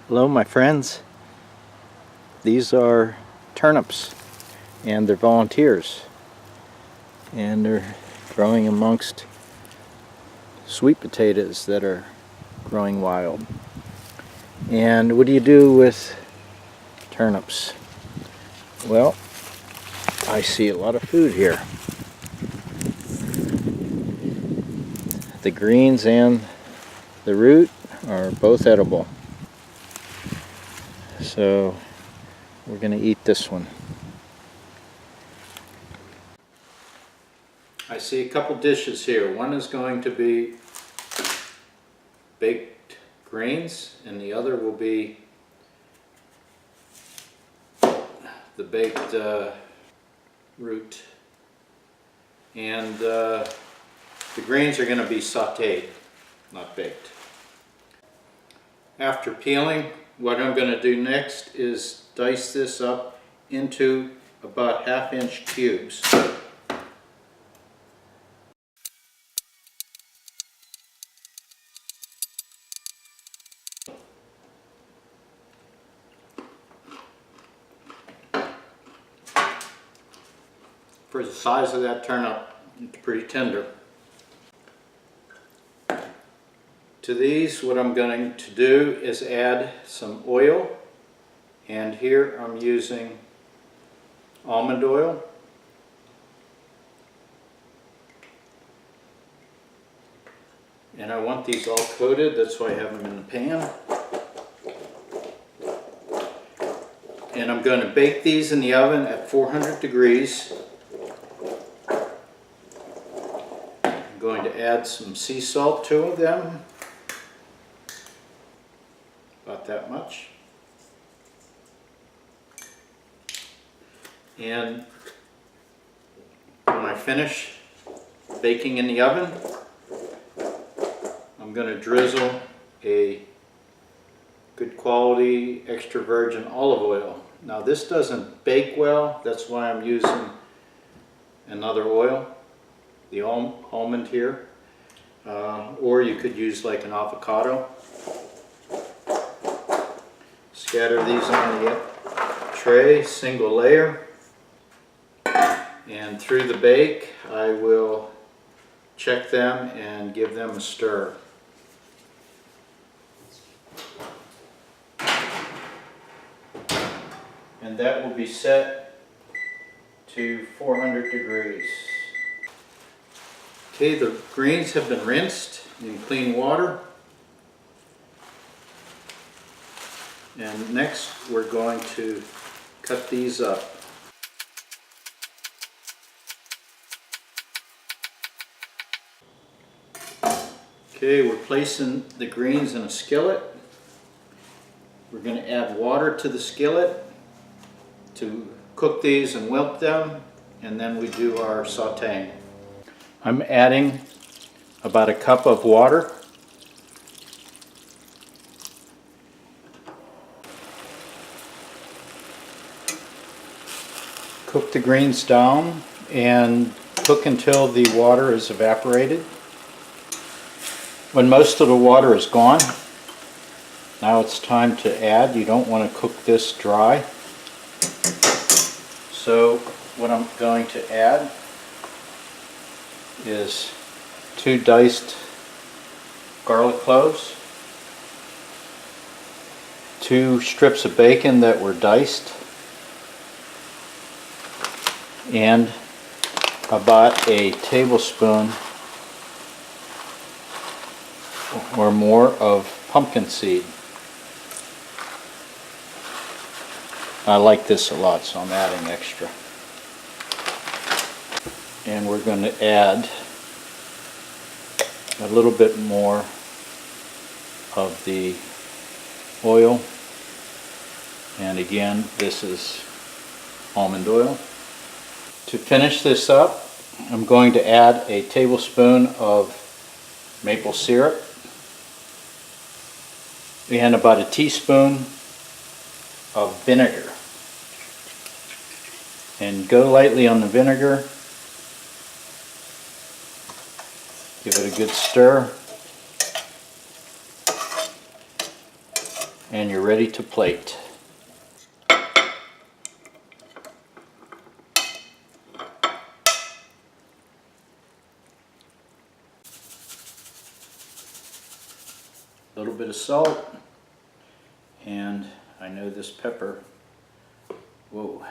Hello my friends, these are turnips and they're volunteers and they're growing amongst sweet potatoes that are growing wild. And what do you do with turnips? Well, I see a lot of food here. The greens and the root are both edible. So we're going to eat this one. I see a couple dishes here. One is going to be baked greens and the other will be the baked root. And the greens are going to be sauteed, not baked. After peeling, what I'm going to do next is dice this up into about 1/2 inch cubes. For the size of that turnip, it's pretty tender. To these, what I'm going to do is add some oil, and here I'm using almond oil. And I want these all coated, that's why I have them in the pan. And I'm going to bake these in the oven at 400 degrees. I'm going to add some sea salt to them. About that much. And when I finish baking in the oven, I'm going to drizzle a good quality extra virgin olive oil. Now this doesn't bake well, that's why I'm using another oil, the almond here, or you could use like an avocado. Scatter these on the tray, single layer, and through the bake I will check them and give them a stir. And that will be set to 400 degrees. Okay, the greens have been rinsed in clean water. And next we're going to cut these up. Okay, we're placing the greens in a skillet. We're going to add water to the skillet to cook these and wilt them, and then we do our sauteing. I'm adding about 1 cup of water. Cook the greens down and cook until the water is evaporated. When most of the water is gone, now it's time to add. You don't want to cook this dry. So what I'm going to add is 2 diced garlic cloves, 2 strips of bacon that were diced, and about a tablespoon or more of pumpkin seed. I like this a lot, so I'm adding extra. And we're going to add a little bit more of the oil. And again, this is almond oil. To finish this up, I'm going to add a tablespoon of maple syrup and about a teaspoon of vinegar. And go lightly on the vinegar. Give it a good stir. and you're ready to plate. A little bit of salt, and I know this pepper, whoa,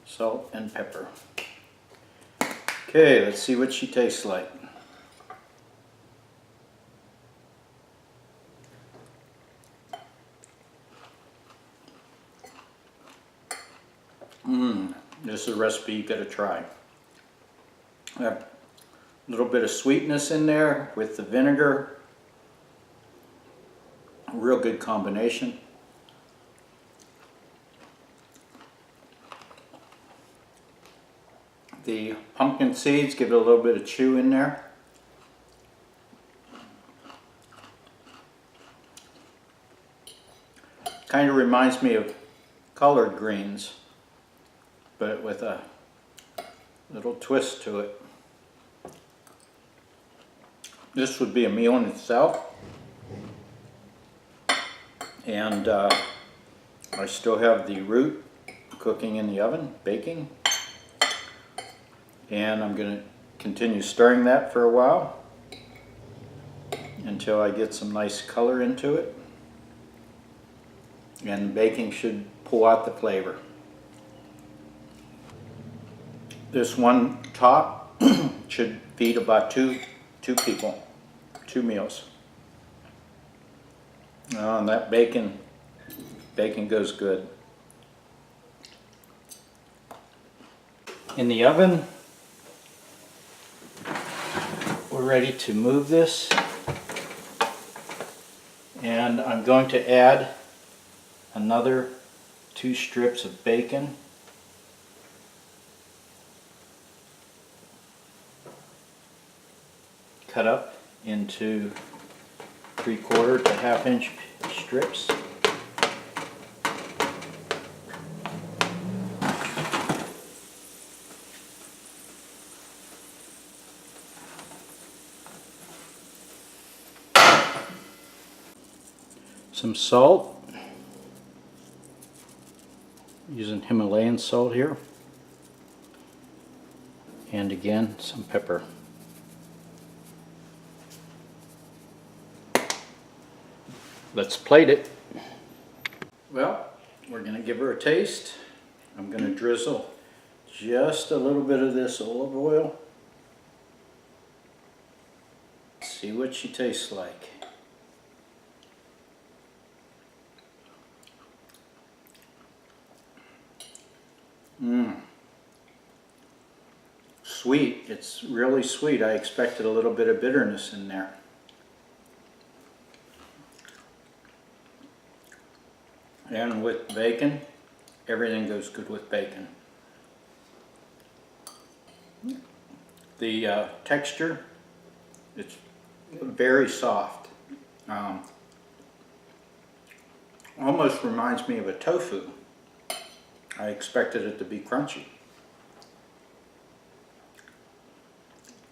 salt and pepper. Okay, let's see what she tastes like. This is a recipe you gotta try. A little bit of sweetness in there with the vinegar. A real good combination. The pumpkin seeds give it a little bit of chew in there. Kind of reminds me of collard greens, but with a little twist to it. This would be a meal in itself, and I still have the root cooking in the oven, baking, and I'm going to continue stirring that for a while until I get some nice color into it, and baking should pull out the flavor. This one top should feed about two people, 2 meals. And that bacon goes good. In the oven, we're ready to move this, and I'm going to add another 2 strips of bacon. Cut up into 3/4 to 1/2 inch strips. Some salt, using Himalayan salt here, and again some pepper. Let's plate it. Well, we're going to give her a taste. I'm going to drizzle just a little bit of this olive oil. See what she tastes like. Sweet. It's really sweet. I expected a little bit of bitterness in there. And with bacon, everything goes good with bacon. The texture, it's very soft. Almost reminds me of a tofu. I expected it to be crunchy.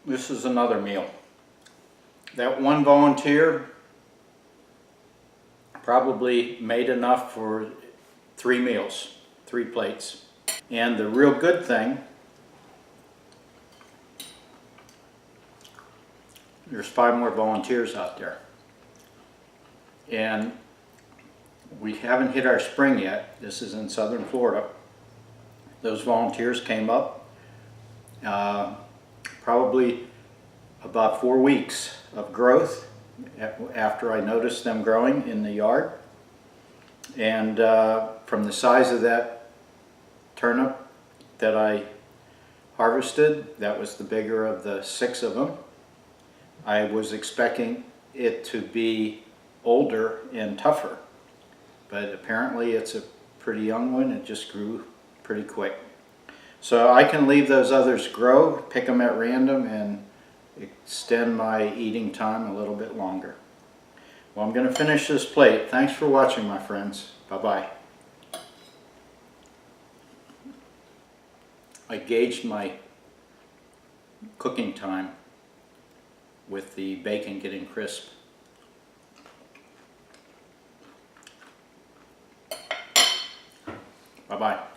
This is another meal. That one volunteer probably made enough for 3 meals, 3 plates. And the real good thing, there's 5 more volunteers out there. And we haven't hit our spring yet. This is in southern Florida. Those volunteers came up probably about 4 weeks of growth after I noticed them growing in the yard. And from the size of that turnip that I harvested, that was the bigger of the 6 of them. I was expecting it to be older and tougher, but apparently it's a pretty young one. It just grew pretty quick. So I can leave those others grow, pick them at random, and extend my eating time a little bit longer. Well, I'm going to finish this plate. Thanks for watching, my friends. Bye-bye. I gauged my cooking time with the bacon getting crisp. Bye-bye.